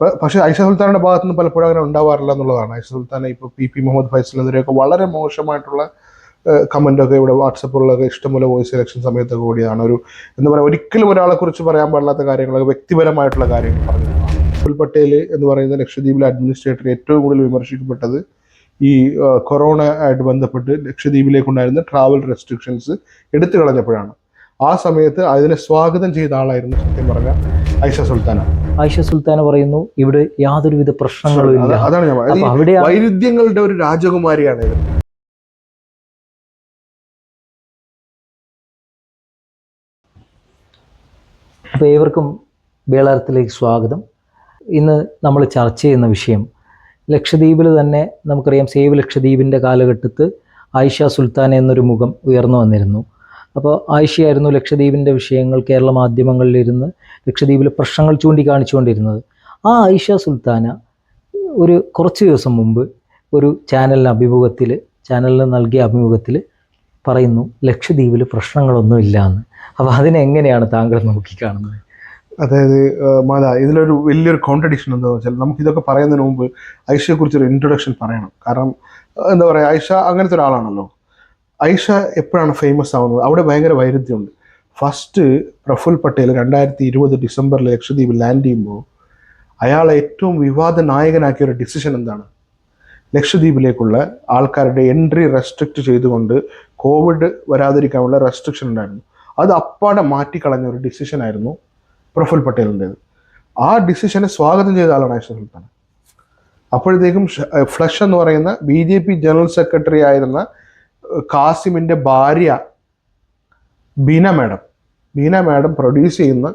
പക്ഷേ ഐഷ സുൽത്താനയുടെ ഭാഗത്ത് നിന്ന് പലപ്പോഴും അങ്ങനെ ഉണ്ടാവാറില്ല എന്നുള്ളതാണ്. ഐഷ സുൽത്താനെ ഇപ്പോൾ പി മുഹമ്മദ് ഫൈസലിനെതിരെയൊക്കെ വളരെ മോശമായിട്ടുള്ള കമൻ്റൊക്കെ ഇവിടെ വാട്സപ്പിലൊക്കെ ഇഷ്ടംപോലെ വോയിസ് ഇലക്ഷൻ സമയത്തൊക്കെ കൂടിയാണ്. എന്താ പറയുക, ഒരിക്കലും ഒരാളെ കുറിച്ച് പറയാൻ പാടില്ലാത്ത കാര്യങ്ങളൊക്കെ വ്യക്തിപരമായിട്ടുള്ള കാര്യങ്ങൾ പറഞ്ഞു. പ്രഫുൽ പട്ടേൽ എന്ന് പറയുന്ന ലക്ഷദ്വീപിലെ അഡ്മിനിസ്ട്രേറ്റർ ഏറ്റവും കൂടുതൽ വിമർശിക്കപ്പെട്ടത് ഈ കൊറോണ ആയിട്ട് ബന്ധപ്പെട്ട് ലക്ഷദ്വീപിലേക്കുണ്ടായിരുന്ന ട്രാവൽ റെസ്ട്രിക്ഷൻസ് എടുത്തു കളഞ്ഞപ്പോഴാണ്. ആ സമയത്ത് അതിനെ സ്വാഗതം ചെയ്ത ആളായിരുന്നു സത്യം പറഞ്ഞ ഐഷ സുൽത്താന. ഐഷ സുൽത്താന പറയുന്നു ഇവിടെ യാതൊരുവിധ പ്രശ്നങ്ങളും ഇല്ല. അതാണ് ഞാൻ വൈരുദ്ധ്യങ്ങളുടെ ഒരു രാജകുമാരിയാണ് ഇത്. അപ്പോൾ ഏവർക്കും ബേളാരത്തിലേക്ക് സ്വാഗതം. ഇന്ന് നമ്മൾ ചർച്ച ചെയ്യുന്ന വിഷയം ലക്ഷദ്വീപിൽ തന്നെ നമുക്കറിയാം, സേവ് ലക്ഷദ്വീപിൻ്റെ കാലഘട്ടത്ത് ഐഷ സുൽത്താന എന്നൊരു മുഖം ഉയർന്നു വന്നിരുന്നു. അപ്പോൾ ആയിഷയായിരുന്നു ലക്ഷദ്വീപിൻ്റെ വിഷയങ്ങൾ കേരള മാധ്യമങ്ങളിലിരുന്ന് ലക്ഷദ്വീപിലെ പ്രശ്നങ്ങൾ ചൂണ്ടിക്കാണിച്ചുകൊണ്ടിരുന്നത്. ആ ഐഷ സുൽത്താന കുറച്ച് ദിവസം മുമ്പ് ഒരു ചാനലിന് നൽകിയ അഭിമുഖത്തിൽ പറയുന്നു ലക്ഷദ്വീപിൽ പ്രശ്നങ്ങളൊന്നുമില്ല എന്ന്. അപ്പോൾ അതിനെങ്ങനെയാണ് താങ്കൾ നോക്കിക്കാണുന്നത്? അതായത് ഇതിലൊരു വലിയൊരു കോൺട്രഡിക്ഷൻ എന്താണെന്ന് വെച്ചാൽ, നമുക്കിതൊക്കെ പറയുന്നതിന് മുമ്പ് ഐഷയെക്കുറിച്ചൊരു ഇൻട്രൊഡക്ഷൻ പറയണം. കാരണം എന്താ പറയുക, ഐഷ അങ്ങനത്തെ ഒരാളാണല്ലോ. ഐഷ എപ്പോഴാണ് ഫേമസ് ആവുന്നത്? അവിടെ ഭയങ്കര വൈരുദ്ധ്യമുണ്ട്. ഫസ്റ്റ് പ്രഫുൽ പട്ടേൽ 2020 ഡിസംബറിൽ ലക്ഷദ്വീപിൽ ലാൻഡ് ചെയ്യുമ്പോൾ അയാളെ ഏറ്റവും വിവാദ നായകനാക്കിയ ഒരു ഡിസിഷൻ എന്താണ്? ലക്ഷദ്വീപിലേക്കുള്ള ആൾക്കാരുടെ എൻട്രി റെസ്ട്രിക്റ്റ് ചെയ്തുകൊണ്ട് കോവിഡ് വരാതിരിക്കാനുള്ള റെസ്ട്രിക്ഷൻ ഉണ്ടായിരുന്നു. അത് അപ്പാടെ മാറ്റിക്കളഞ്ഞ ഒരു ഡിസിഷൻ ആയിരുന്നു പ്രഫുൽ പട്ടേലിൻ്റേത്. ആ ഡിസിഷനെ സ്വാഗതം ചെയ്ത ആളാണ് ഐഷ സുൽത്താന. അപ്പോഴത്തേക്കും ഫ്ലഷ് എന്ന് പറയുന്ന BJP ജനറൽ സെക്രട്ടറി ആയിരുന്ന കാസിമിൻ്റെ ഭാര്യ ബീന മാഡം പ്രൊഡ്യൂസ് ചെയ്യുന്ന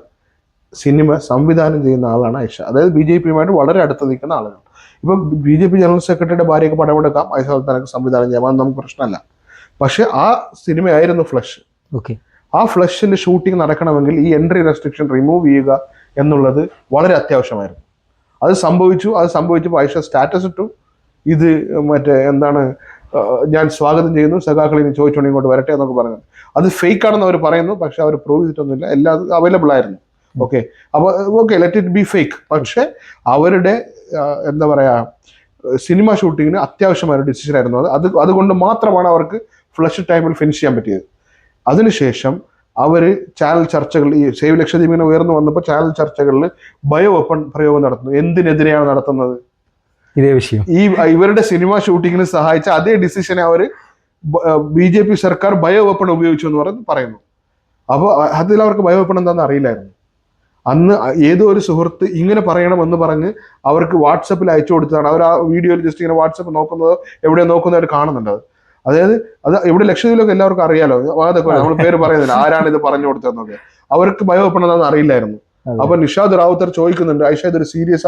സിനിമ സംവിധാനം ചെയ്യുന്ന ആളാണ് ഐഷ. അതായത് BJPയുമായിട്ട് വളരെ അടുത്ത് നിൽക്കുന്ന ആളുകൾ. ഇപ്പം BJP ജനറൽ സെക്രട്ടറിയുടെ ഭാര്യയ്ക്ക് പടമെടുക്കാം, ഐഷ സുൽത്താനക്ക് സംവിധാനം ചെയ്യാം, അത് നമുക്ക് പ്രശ്നമല്ല. പക്ഷെ ആ സിനിമയായിരുന്നു ഫ്ലഷ്. ഓക്കെ, ആ ഫ്ലഷിൻ്റെ ഷൂട്ടിംഗ് നടക്കണമെങ്കിൽ ഈ എൻട്രി റെസ്ട്രിക്ഷൻ റിമൂവ് ചെയ്യുക എന്നുള്ളത് വളരെ അത്യാവശ്യമായിരുന്നു. അത് സംഭവിച്ചപ്പോൾ ഐഷ സ്റ്റാറ്റസ് ഇട്ടു, ഇത് എന്താണ്, ഞാൻ സ്വാഗതം ചെയ്യുന്നു, സഖാക്കൾ ഇനി ചോദിച്ചോണ്ട് ഇങ്ങോട്ട് വരട്ടെ എന്നൊക്കെ പറഞ്ഞു. അത് ഫേക്ക് ആണെന്ന് അവർ പറയുന്നു, പക്ഷെ അവർ പ്രൂവ് ചെയ്തിട്ടൊന്നുമില്ല, എല്ലാം അവൈലബിൾ ആയിരുന്നു. ഓക്കെ, അപ്പോൾ ലെറ്റ് ഇറ്റ് ബി ഫേക്ക്. പക്ഷെ അവരുടെ എന്താ പറയുക, സിനിമ ഷൂട്ടിങ്ങിന് അത്യാവശ്യമായ ഒരു ഡിസിഷൻ ആയിരുന്നു അതുകൊണ്ട് മാത്രമാണ് അവർക്ക് ഫ്ലഷ് ടൈമിൽ ഫിനിഷ് ചെയ്യാൻ പറ്റിയത്. അതിനുശേഷം അവർ ചാനൽ ചർച്ചകൾ, ഈ സേവ് ലക്ഷദ്വീപിനെ ഉയർന്നു വന്നപ്പോൾ ചാനൽ ചർച്ചകളിൽ ബയോ വെപ്പൺ പ്രയോഗം നടത്തുന്നു. എന്തിനെതിരെയാണ് നടത്തുന്നത്? ഇതേ വിഷയം. ഇവരുടെ സിനിമ ഷൂട്ടിങ്ങിന് സഹായിച്ച അതേ ഡിസിഷനെ അവർ BJP സർക്കാർ ബയോ വെപ്പൺ ഉപയോഗിച്ചു എന്ന് പറയുന്നു. അപ്പോൾ അതിൽ അവർക്ക് ബയോ വെപ്പൺ എന്താണെന്ന് അറിയില്ലായിരുന്നു. അന്ന് ഏതോ ഒരു സുഹൃത്ത് ഇങ്ങനെ പറയണമെന്ന് പറഞ്ഞ് അവർക്ക് വാട്സപ്പിൽ അയച്ചു കൊടുത്തതാണ്. അവർ ആ വീഡിയോയിൽ ജസ്റ്റ് ഇങ്ങനെ വാട്സപ്പ് നോക്കുന്നതോ എവിടെയോ നോക്കുന്നതായിട്ട് കാണുന്നുണ്ട്. അതായത് ഇവിടെ ലക്ഷദ്വീപിലൊക്കെ എല്ലാവർക്കും അറിയാലോ, അതൊക്കെ നമ്മൾ പേര് പറയുന്നില്ല, ആരാണ് ഇത് പറഞ്ഞു കൊടുത്തതെന്നൊക്കെ. അവർക്ക് ബയോ വെപ്പൺ എന്താണെന്ന് അറിയില്ലായിരുന്നു. അപ്പൊ നിഷാദ് റാവുത്തർ ചോദിക്കുന്നുണ്ട്, ഐഷ ഇതൊരു സീരിയസ്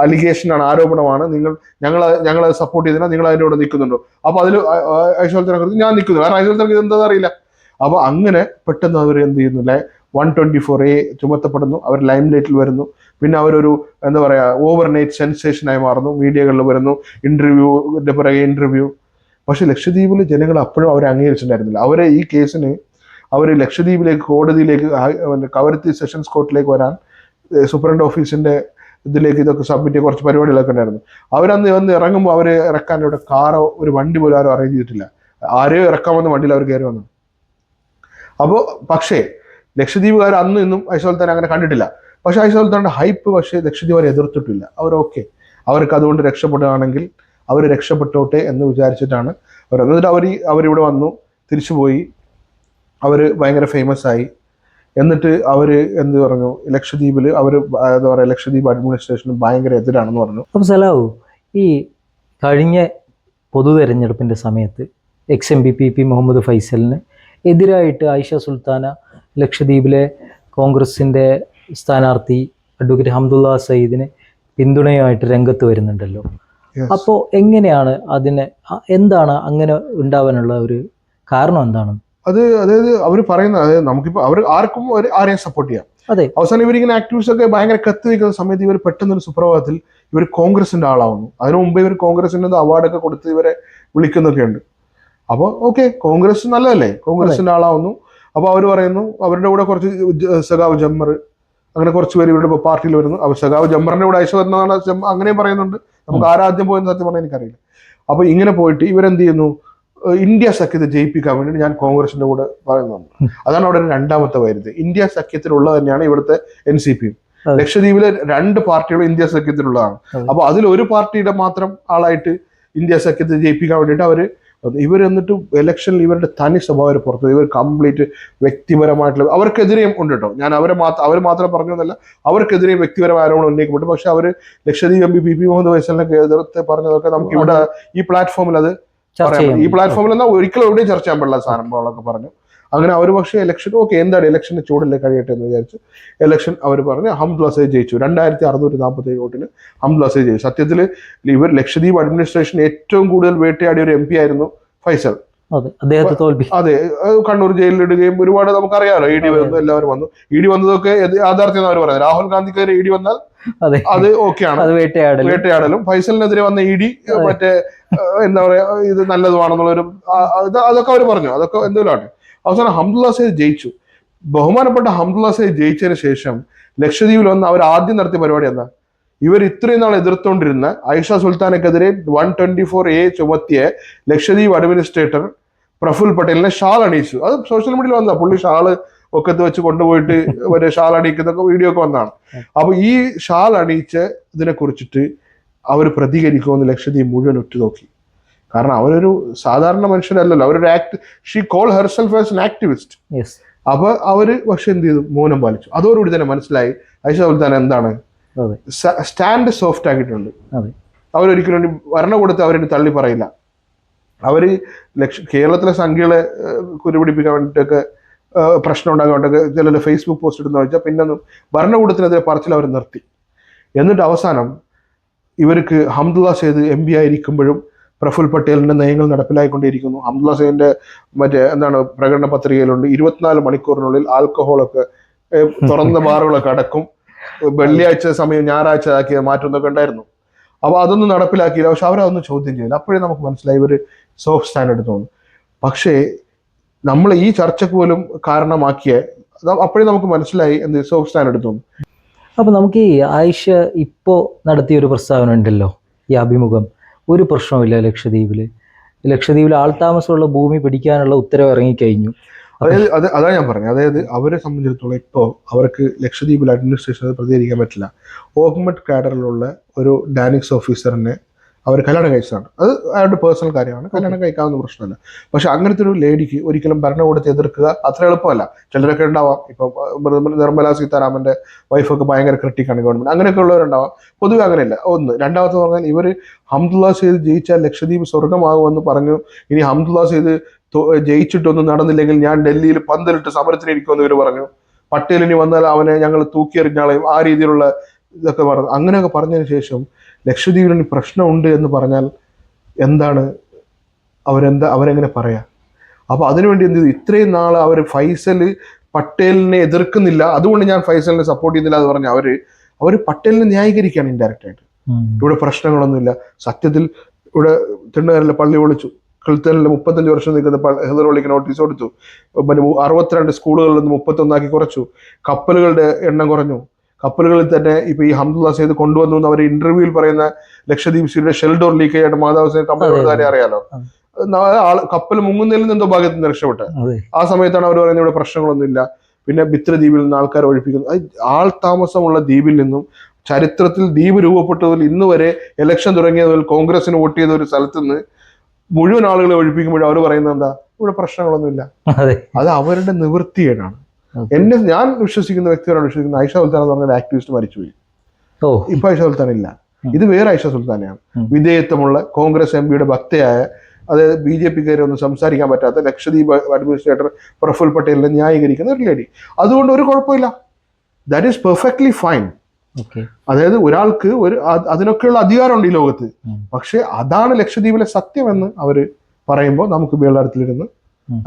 അലിഗേഷനാണ്, ആരോപണമാണ്, ഞങ്ങളെ സപ്പോർട്ട് ചെയ്തില്ല, നിങ്ങൾ അതിൻ്റെ കൂടെ നിൽക്കുന്നുണ്ടോ? അപ്പൊ അതിൽ ഐഷ സുൽത്താനെ ഞാൻ നിൽക്കുന്നു, കാരണം ഐഷ സുൽത്താനക്ക് ഇതെന്താ അറിയില്ല. അപ്പൊ അങ്ങനെ പെട്ടെന്ന് അവർ എന്ത് ചെയ്യുന്നു, 124A ചുമത്തപ്പെടുന്നു, അവർ ലൈം ലൈറ്റിൽ വരുന്നു. പിന്നെ അവരൊരു എന്താ പറയാ, ഓവർനൈറ്റ് സെൻസേഷനായി മാറുന്നു, മീഡിയകളിൽ വരുന്നു, ഇന്റർവ്യൂവിന്റെ പിറകെ ഇന്റർവ്യൂ. പക്ഷെ ലക്ഷദ്വീപിൽ ജനങ്ങൾ അപ്പോഴും അവരെ അംഗീകരിച്ചിട്ടുണ്ടായിരുന്നില്ല. അവരെ ഈ കേസിന് അവർ ലക്ഷദ്വീപിലേക്ക് കോടതിയിലേക്ക് കവരത്തി സെഷൻസ് കോർട്ടിലേക്ക് വരാൻ സൂപ്രണ്ട് ഓഫീസിന്റെ ഇതിലേക്ക് ഇതൊക്കെ സബ്മിറ്റ് ചെയ്ത് കുറച്ച് പരിപാടികളൊക്കെ ഉണ്ടായിരുന്നു. അവരന്ന് ഇറങ്ങുമ്പോൾ അവരെ ഇറക്കാൻ ഇവിടെ കാറോ ഒരു വണ്ടി പോലും ആരും അറേഞ്ച് ചെയ്തിട്ടില്ല. ആരെയോ ഇറക്കാമെന്ന വണ്ടിയിൽ അവർ കയറി വന്നു. അപ്പോൾ പക്ഷേ ലക്ഷദ്വീപുകാർ അന്നും ഇന്നും ഐഷ സുൽത്താനെ അങ്ങനെ കണ്ടിട്ടില്ല. പക്ഷെ ഐഷ സുൽത്താന്റെ ഹൈപ്പ് പക്ഷേ ലക്ഷദ്വീപുകാരെ എതിർത്തിട്ടില്ല. അവർക്ക് അതുകൊണ്ട് രക്ഷപ്പെടുകയാണെങ്കിൽ അവർ രക്ഷപ്പെട്ടോട്ടെ എന്ന് വിചാരിച്ചിട്ടാണ് എന്നിട്ട് അവരിവിടെ വന്നു, തിരിച്ചുപോയി, അവർ ഭയങ്കര ഫേമസ് ആയി. എന്നിട്ട് അവർ എന്ത് പറഞ്ഞു, ലക്ഷദ്വീപിൽ അവർ എന്താ പറയുക, ലക്ഷദ്വീപ് അഡ്മിനിസ്ട്രേഷന് ഭയങ്കര എതിരാണെന്ന് പറഞ്ഞു. അപ്പം സലാവു, ഈ കഴിഞ്ഞ പൊതു തെരഞ്ഞെടുപ്പിൻ്റെ സമയത്ത് XMP പി മുഹമ്മദ് ഫൈസലിന് എതിരായിട്ട് ഐഷ സുൽത്താന ലക്ഷദ്വീപിലെ കോൺഗ്രസിൻ്റെ സ്ഥാനാർത്ഥി അഡ്വക്കേറ്റ് ഹംദുള്ള സയ്യിദിന് പിന്തുണയുമായിട്ട് രംഗത്ത് വരുന്നുണ്ടല്ലോ. അപ്പോൾ എങ്ങനെയാണ് എന്താണ് അങ്ങനെ ഉണ്ടാവാനുള്ള ഒരു കാരണം എന്താണ്? അതായത് അവർ പറയുന്നത്, അതായത് നമുക്കിപ്പോൾ ആരെയും സപ്പോർട്ട് ചെയ്യാം. അതെ, അവസാനം ഇവരിങ്ങനെ ആക്ടിവിസ്റ്റ് ഒക്കെ ഭയങ്കര കത്തി നിൽക്കുന്ന സമയത്ത് ഇവർ പെട്ടെന്നൊരു സുപ്രഭാതത്തിൽ ഇവർ കോൺഗ്രസിന്റെ ആളാവുന്നു. അതിനു മുമ്പ് ഇവർ കോൺഗ്രസിന്റെ അവാർഡൊക്കെ കൊടുത്ത് ഇവരെ വിളിക്കുന്നൊക്കെ ഉണ്ട്. അപ്പോൾ ഓക്കെ, കോൺഗ്രസ് നല്ലതല്ലേ, കോൺഗ്രസിന്റെ ആളാവുന്നു. അപ്പോൾ അവർ പറയുന്നു, അവരുടെ കൂടെ കുറച്ച് സഖാവ് ജമ്മർ, അങ്ങനെ കുറച്ച് പേര് ഇവരുടെ പാർട്ടിയിൽ വരുന്നു. അപ്പൊ സഖാവ് ജംബറിന്റെ കൂടെ ഐഷ വരുന്നതാണ് അങ്ങനെയും പറയുന്നുണ്ട്. നമുക്ക് ആരാധ്യം പോയെന്ന് സത്യം പറഞ്ഞാൽ എനിക്കറിയില്ല. അപ്പൊ ഇങ്ങനെ പോയിട്ട് ഇവരെന്ത് ചെയ്യുന്നു, ഇന്ത്യ സഖ്യത്തെ ജയിപ്പിക്കാൻ വേണ്ടി ഞാൻ കോൺഗ്രസിന്റെ കൂടെ പറയുന്നുണ്ട്. അതാണ് അവിടെ രണ്ടാമത്തെ വരുന്നത്. ഇന്ത്യ സഖ്യത്തിലുള്ളത് തന്നെയാണ് ഇവിടുത്തെ NCPയും. ലക്ഷദ്വീപിലെ 2 പാർട്ടികളും ഇന്ത്യ സഖ്യത്തിലുള്ളതാണ്. അപ്പൊ അതിൽ ഒരു പാർട്ടിയുടെ മാത്രം ആളായിട്ട് ഇന്ത്യ സഖ്യത്തെ ജയിപ്പിക്കാൻ വേണ്ടിയിട്ട് ഇവർ എന്നിട്ട് ഇലക്ഷനിൽ ഇവരുടെ തനി സ്വഭാവം പുറത്തു. ഇവർ കംപ്ലീറ്റ് വ്യക്തിപരമായിട്ടുള്ള അവർക്കെതിരെയും ഉണ്ട് കേട്ടോ. ഞാൻ അവർ മാത്രം പറഞ്ഞതല്ല, അവർക്കെതിരെയും വ്യക്തിപരമായ ആരോപണം ഉന്നയിക്കപ്പെട്ടു. പക്ഷെ അവർ ലക്ഷദ്വീപ് MP PP മുഹമ്മദ് ഫൈസലിനെ എതിർത്ത് പറഞ്ഞതൊക്കെ നമുക്ക് ഇവിടെ ഈ പ്ലാറ്റ്ഫോമിൽ അത് പറയാം. ഈ പ്ലാറ്റ്ഫോമിൽ എന്നാൽ ഒരിക്കലും എവിടെയും ചർച്ച ചെയ്യാൻ പാടില്ല സാധനങ്ങളൊക്കെ പറഞ്ഞു. അങ്ങനെ അവർ പക്ഷേ ഇലക്ഷൻ എന്താണ് ഇലക്ഷന്റെ ചൂടല്ലേ കഴിയട്ടെ എന്ന് വിചാരിച്ചു ഇലക്ഷൻ അവർ പറഞ്ഞ് ഹംദുല്ല സയ്യിദ് ജയിച്ചു. 2647 വോട്ടിന് ഹംദുല്ല സയ്യിദ് ജയിച്ചു. സത്യത്തിൽ ഇവർ ലക്ഷദ്വീപ് അഡ്മിനിസ്ട്രേഷൻ ഏറ്റവും കൂടുതൽ വേട്ടയാടിയ ഒരു MP ആയിരുന്നു ഫൈസൽ. അതെ, കണ്ണൂർ ജയിലിലിടുകയും ഒരുപാട് നമുക്കറിയാമല്ലോ. ED വന്നു, എല്ലാവരും വന്നു. ED വന്നതൊക്കെ യാഥാർത്ഥ്യം അവർ പറയുന്നത്. രാഹുൽ ഗാന്ധിക്കെതിരെ ED വന്നാൽ അത് ഓക്കെയാണ്, വേട്ടയാടലും. ഫൈസലിനെതിരെ വന്ന ED മറ്റേ എന്താ പറയാ ഇത് നല്ലതുമാണെന്നുള്ളൊരു അതൊക്കെ അവർ പറഞ്ഞു. അതൊക്കെ എന്തെങ്കിലും ആണ്. അവസാനം ഹംദുല്ല സയ്യിദ് ജയിച്ചു. ബഹുമാനപ്പെട്ട ഹംദുല്ല സയ്യിദ് ജയിച്ചതിന് ശേഷം ലക്ഷദ്വീപിൽ വന്ന് അവർ ആദ്യം നടത്തിയ പരിപാടി എന്താ, ഇവർ ഇത്രയും നാൾ എതിർത്തുകൊണ്ടിരുന്ന ഐഷ സുൽത്താനക്കെതിരെ 124A ചുമത്തിയ ലക്ഷദ്വീപ് അഡ്മിനിസ്ട്രേറ്റർ പ്രഫുൽ പട്ടേലിനെ ഷാൾ അണിയിച്ചു. അത് സോഷ്യൽ മീഡിയയിൽ വന്നതാ. പുള്ളി ഷാള് ഒക്കത്ത് വെച്ച് കൊണ്ടുപോയിട്ട് ഒരു ഷാൾ അണിയിക്കുന്നൊക്കെ വീഡിയോ ഒക്കെ വന്നതാണ്. അപ്പൊ ഈ ഷാൾ അണിയിച്ച ഇതിനെ കുറിച്ചിട്ട് അവർ പ്രതികരിക്കുമെന്ന് ലക്ഷദ്വീപ് മുഴുവൻ ഉറ്റുനോക്കി. കാരണം അവരൊരു സാധാരണ മനുഷ്യരല്ലല്ലോ, അവരൊരു she call herself as an activist. അപ്പൊ അവര് പക്ഷെ എന്ത് ചെയ്തു, മൗനം പാലിച്ചു. അതോടുകൂടി തന്നെ മനസ്സിലായി ഐഷ സുൽത്താൻ എന്താണ് സ്റ്റാൻഡ് സോഫ്റ്റ് ആക്കിയിട്ടുണ്ട്. അവരൊരിക്കലും ഭരണകൂടത്തെ അവരിന് തള്ളി പറയില്ല. അവര് കേരളത്തിലെ സംഖ്യകളെ കുരുപിടിപ്പിക്കാൻ വേണ്ടിയിട്ടൊക്കെ പ്രശ്നം ഉണ്ടാകാൻ വേണ്ടിയൊക്കെ ചിലർ ഫേസ്ബുക്ക് പോസ്റ്റ് ഇടുന്ന വെച്ചാൽ പിന്നെ ഭരണകൂടത്തിനെതിരെ പറച്ചിൽ അവർ നിർത്തി. എന്നിട്ട് അവസാനം ഇവർക്ക് ഹംദുല്ല സയ്യിദ് MP ആയിരിക്കുമ്പോഴും പ്രഫുൽ പട്ടേലിന്റെ നയങ്ങൾ നടപ്പിലായിക്കൊണ്ടിരിക്കുന്നു. ഹംദുല്ല സയ്യിദിന്റെ പ്രകടന പത്രികയിലുണ്ട് 24 മണിക്കൂറിനുള്ളിൽ ആൽക്കഹോളൊക്കെ തുറന്ന ബാറുകളൊക്കെ അടക്കും, വെള്ളിയാഴ്ച സമയം ഞായറാഴ്ച ആക്കിയ മാറ്റുന്നൊക്കെ ഉണ്ടായിരുന്നു. അപ്പൊ അതൊന്നും നടപ്പിലാക്കിയില്ല. പക്ഷെ അവരതൊന്നും ചോദ്യം ചെയ്യില്ല. അപ്പോഴേ നമുക്ക് മനസ്സിലായി ഇവർ സോഫ്റ്റ് സ്റ്റാൻഡ് എടുത്തോന്നു. പക്ഷേ നമ്മൾ ഈ ചർച്ചക്ക് പോലും കാരണമാക്കിയ അപ്പോഴേ നമുക്ക് മനസ്സിലായി എന്ത് സോഫ്റ്റ് സ്റ്റാൻഡ് എടുത്തോന്നു. അപ്പൊ നമുക്ക് ഈ ആയിഷ ഇപ്പോ നടത്തിയ ഒരു പ്രസ്താവന ഉണ്ടല്ലോ, ഈ അഭിമുഖം, ഒരു പ്രശ്നവുമില്ല ലക്ഷദ്വീപിൽ ആൾതാമസമുള്ള ഭൂമി പിടിക്കാനുള്ള ഉത്തരവ് ഇറങ്ങിക്കഴിഞ്ഞു. അതാ ഞാൻ പറഞ്ഞത്. അതായത് അവരെ സംബന്ധിച്ചിടത്തോളം ഇപ്പോൾ അവർക്ക് ലക്ഷദ്വീപിൽ അഡ്മിനിസ്ട്രേഷനിൽ പ്രതികരിക്കാൻ പറ്റില്ല. ഓഗ്മെന്റ് കാഡറിലുള്ള ഒരു ഡാനിക്സ് ഓഫീസറിനെ അവർ കല്യാണം കഴിച്ചതാണ്. അത് അയാളുടെ പേഴ്സണൽ കാര്യമാണ്, കല്യാണം കഴിക്കാവുന്ന പ്രശ്നമല്ല. പക്ഷെ അങ്ങനത്തെ ഒരു ലേഡിക്ക് ഒരിക്കലും ഭരണകൂടത്തെ എതിർക്കുക അത്ര എളുപ്പമല്ല. ചിലരൊക്കെ ഉണ്ടാവാം. ഇപ്പൊ നിർമ്മല സീതാരാമന്റെ വൈഫൊക്കെ ഭയങ്കര ക്രിട്ടിക്കാണ് ഗവൺമെന്റ്, അങ്ങനെയൊക്കെ ഉള്ളവരുണ്ടാവാം. പൊതുവെ അങ്ങനെയല്ല. ഒന്ന്. രണ്ടാമത്തെ പറഞ്ഞാൽ ഇവർ ഹംദുല്ല സയ്യിദ് ജയിച്ചാൽ ലക്ഷദ്വീപ് സ്വർഗമാകുമെന്ന് പറഞ്ഞു. ഇനി ഹംദുല്ല സയ്യിദ് ജയിച്ചിട്ടൊന്നും നടന്നില്ലെങ്കിൽ ഞാൻ ഡൽഹിയിൽ പന്തലിട്ട് സമരത്തിനിരിക്കുമെന്ന് ഇവർ പറഞ്ഞു. പട്ടേലിനി വന്നാൽ അവനെ ഞങ്ങൾ തൂക്കിയെറിഞ്ഞാളെയും ആ രീതിയിലുള്ള ഇതൊക്കെ പറഞ്ഞു. അങ്ങനെയൊക്കെ പറഞ്ഞതിന് ശേഷം ലക്ഷദ്വീപിന് പ്രശ്നമുണ്ട് എന്ന് പറഞ്ഞാൽ എന്താണ് അവരെങ്ങനെ പറയാ? അപ്പൊ അതിനുവേണ്ടി എന്ത് ചെയ്തു, ഇത്രയും നാൾ അവർ ഫൈസൽ പട്ടേലിനെ എതിർക്കുന്നില്ല, അതുകൊണ്ട് ഞാൻ ഫൈസലിനെ സപ്പോർട്ട് ചെയ്യുന്നില്ല എന്ന് പറഞ്ഞ അവര് പട്ടേലിനെ ന്യായീകരിക്കുകയാണ് ഇൻഡയറക്റ്റ് ആയിട്ട്. ഇവിടെ പ്രശ്നങ്ങളൊന്നുമില്ല. സത്യത്തിൽ ഇവിടെ തിണ്ണേറിലെ പള്ളി പൊളിച്ചു, കിൾത്തനിൽ 35 വർഷം നിൽക്കുന്ന ഹെദർ പള്ളിക്ക് നോട്ടീസ് കൊടുത്തു. 62 സ്കൂളുകളിൽ നിന്ന് 31 കുറച്ചു. കപ്പലുകളുടെ എണ്ണം കുറഞ്ഞു. കപ്പലുകളിൽ തന്നെ ഇപ്പൊ ഈ ഹംദുല്ല സയ്യിദ് കൊണ്ടുവന്നു എന്ന് അവർ ഇന്റർവ്യൂവിൽ പറയുന്ന ലക്ഷദ്വീപ് സീയുടെ ഷെൽഡോർ ലീക്കേജ് ആയിട്ട് മാധവ കമ്പനിയോട് കാര്യം അറിയാലോ. കപ്പൽ മുങ്ങുന്നതിൽ നിന്ന് എന്തോ ഭാഗത്ത് നിന്ന് രക്ഷപ്പെട്ടെ. ആ സമയത്താണ് അവർ പറയുന്നത് ഇവിടെ പ്രശ്നങ്ങളൊന്നുമില്ല. പിന്നെ ബിത്ര ദ്വീപിൽ നിന്ന് ആൾക്കാർ ഒഴിപ്പിക്കുന്നു. ആൾ താമസമുള്ള ദ്വീപിൽ നിന്നും ചരിത്രത്തിൽ ദ്വീപ് രൂപപ്പെട്ടതിൽ ഇന്ന് വരെ ഇലക്ഷൻ തുടങ്ങിയതിൽ കോൺഗ്രസിന് വോട്ട് ചെയ്ത ഒരു സ്ഥലത്ത് നിന്ന് മുഴുവൻ ആളുകളെ ഒഴിപ്പിക്കുമ്പോഴും അവർ പറയുന്നത് എന്താ, ഇവിടെ പ്രശ്നങ്ങളൊന്നുമില്ല. അത് അവരുടെ നിവൃത്തികേടാണ്. ഞാൻ വിശ്വസിക്കുന്ന വ്യക്തികളാണ് വിശ്വസിക്കുന്നത്. ഐഷ സുൽത്താൻ എന്ന് പറഞ്ഞ ആക്ടിവിസ്റ്റ് മരിച്ചുപോയി. ഇപ്പൊ ഐഷ സുൽത്താൻ ഇല്ല. ഇത് വേറെ ഐഷ സുൽത്താനെയാണ്. വിധേയത്വമുള്ള കോൺഗ്രസ് MP ഭക്തയായ, അതായത് BJPക്കാരെ ഒന്നും സംസാരിക്കാൻ പറ്റാത്ത ലക്ഷദ്വീപ് അഡ്മിനിസ്ട്രേറ്റർ പ്രഫുൽ പട്ടേലിനെ ന്യായീകരിക്കുന്ന ഒരു ലേഡി. അതുകൊണ്ട് ഒരു കുഴപ്പമില്ല. That is perfectly fine. അതായത് ഒരാൾക്ക് അതിനൊക്കെയുള്ള അധികാരമുണ്ട് ഈ ലോകത്ത്. പക്ഷെ അതാണ് ലക്ഷദ്വീപിലെ സത്യം എന്ന് അവര് പറയുമ്പോൾ നമുക്ക് ബേളാരത്തിലിരുന്ന്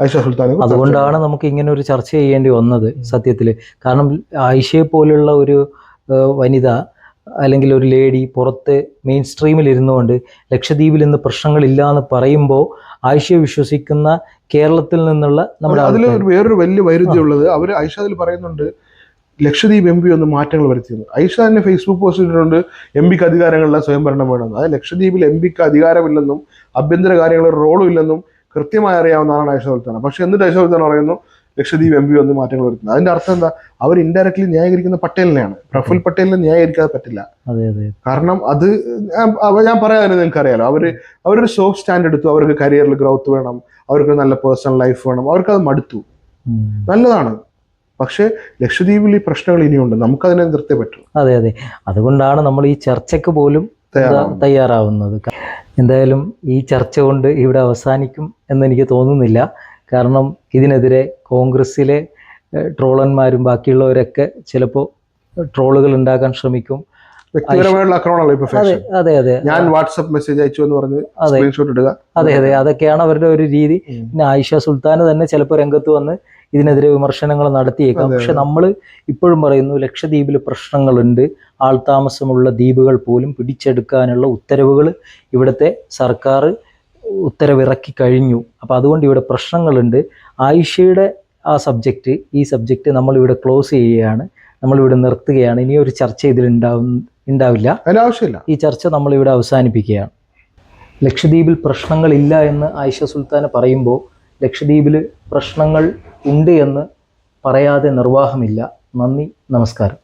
ഐഷ സുൽത്താൻ. അതുകൊണ്ടാണ് നമുക്ക് ഇങ്ങനെ ഒരു ചർച്ച ചെയ്യേണ്ടി വന്നത് സത്യത്തില്. കാരണം ആയിഷയെ പോലുള്ള ഒരു വനിത അല്ലെങ്കിൽ ഒരു ലേഡി പുറത്ത് മെയിൻ സ്ട്രീമിൽ ഇരുന്നുകൊണ്ട് ലക്ഷദ്വീപിൽ ഇന്ന് പ്രശ്നങ്ങളില്ല എന്ന് പറയുമ്പോൾ ആയിഷയെ വിശ്വസിക്കുന്ന കേരളത്തിൽ നിന്നുള്ള നമ്മുടെ അതിൽ വേറൊരു വലിയ വൈരുദ്ധ്യം ഉള്ളത്, അവര് ഐഷ അതിൽ പറയുന്നുണ്ട് ലക്ഷദ്വീപ് MP ഒന്ന് മാറ്റങ്ങൾ വരുത്തിയിരുന്നു. ഐഷ തന്നെ ഫേസ്ബുക്ക് പോസ്റ്റ് ഇട്ടിട്ടുണ്ട് MP ക്ക് അധികാരങ്ങളില്ല, സ്വയംഭരണം വേണമെന്ന്. അത് ലക്ഷദ്വീപിൽ MP ക്ക് അധികാരമില്ലെന്നും ആഭ്യന്തര കാര്യങ്ങളിൽ റോളും ഇല്ലെന്നും കൃത്യമായി അറിയാവുന്നതാണ് ഐഷ സുൽത്താന. പക്ഷെ എന്നിട്ട് ഐഷ സുൽത്താന പറയുന്നു ലക്ഷദ്വീപ് MP ഒന്ന് മാറ്റങ്ങൾ വരുത്തുന്നത്. അതിന്റെ അർത്ഥം എന്താ? അവർ ഇൻഡയറക്ട്ലി ന്യായീകരിക്കുന്ന പട്ടേലിനെയാണ്. പ്രഫുൽ പട്ടേലിനെ ന്യായീകരിക്കാതെ പറ്റില്ല. കാരണം അത് ഞാൻ പറയാതെ നിങ്ങൾക്ക് അറിയാലോ, അവരൊരു സോഫ്റ്റ് സ്റ്റാൻഡ് എടുത്തു. അവർക്ക് കരിയറിൽ ഗ്രോത്ത് വേണം, അവർക്ക് നല്ല പേഴ്സണൽ ലൈഫ് വേണം, അവർക്കത് മടുത്തു. നല്ലതാണ്. പക്ഷേ ലക്ഷദ്വീപിൽ ഈ പ്രശ്നങ്ങൾ ഇനിയുണ്ട്, നമുക്കതിനെ നിർത്തേ പറ്റൂ. അതെ, അതുകൊണ്ടാണ് നമ്മൾ ഈ ചർച്ചയ്ക്ക് പോലും തയ്യാറാവുന്നത്. എന്തായാലും ഈ ചർച്ച കൊണ്ട് ഇവിടെ അവസാനിക്കും എന്നെനിക്ക് തോന്നുന്നില്ല. കാരണം ഇതിനെതിരെ കോൺഗ്രസ്സിലെ ട്രോളന്മാരും ബാക്കിയുള്ളവരൊക്കെ ചിലപ്പോൾ ട്രോളുകൾ ഉണ്ടാക്കാൻ ശ്രമിക്കും. വ്യക്തിപരമായുള്ള ആക്രമണമല്ലോ ഇപ്പൊ ഫാഷൻ. അതെ, ഞാൻ വാട്സ്ആപ്പ് മെസ്സേജ് അയച്ചു എന്ന് പറഞ്ഞ് സ്ക്രീൻഷോട്ട് ഇടുക. അതെ, അതൊക്കെയാണ് അവരുടെ ഒരു രീതി. പിന്നെ ആയിഷ സുൽത്താൻ തന്നെ ചിലപ്പോൾ രംഗത്ത് വന്ന് ഇതിനെതിരെ വിമർശനങ്ങൾ നടത്തിയേക്കാം. പക്ഷെ നമ്മൾ ഇപ്പോഴും പറയുന്നു, ലക്ഷദ്വീപിൽ പ്രശ്നങ്ങളുണ്ട്. ആൾതാമസമുള്ള ദ്വീപുകൾ പോലും പിടിച്ചെടുക്കാനുള്ള ഉത്തരവുകൾ ഇവിടുത്തെ സർക്കാർ ഉത്തരവിറക്കി കഴിഞ്ഞു. അപ്പോൾ അതുകൊണ്ട് ഇവിടെ പ്രശ്നങ്ങളുണ്ട്. ആയിഷയുടെ ഈ സബ്ജക്റ്റ് നമ്മളിവിടെ ക്ലോസ് ചെയ്യുകയാണ്, നമ്മളിവിടെ നിർത്തുകയാണ്. ഇനിയൊരു ചർച്ച ഉണ്ടാവില്ല, ആവശ്യമില്ല. ഈ ചർച്ച നമ്മളിവിടെ അവസാനിപ്പിക്കുകയാണ്. ലക്ഷദ്വീപിൽ പ്രശ്നങ്ങളില്ല എന്ന് ആയിഷ സുൽത്താന പറയുമ്പോൾ ലക്ഷദ്വീപിൽ പ്രശ്നങ്ങൾ ഉണ്ട് എന്ന് പറയാതെ നിർവാഹമില്ല. നന്ദി, നമസ്കാരം.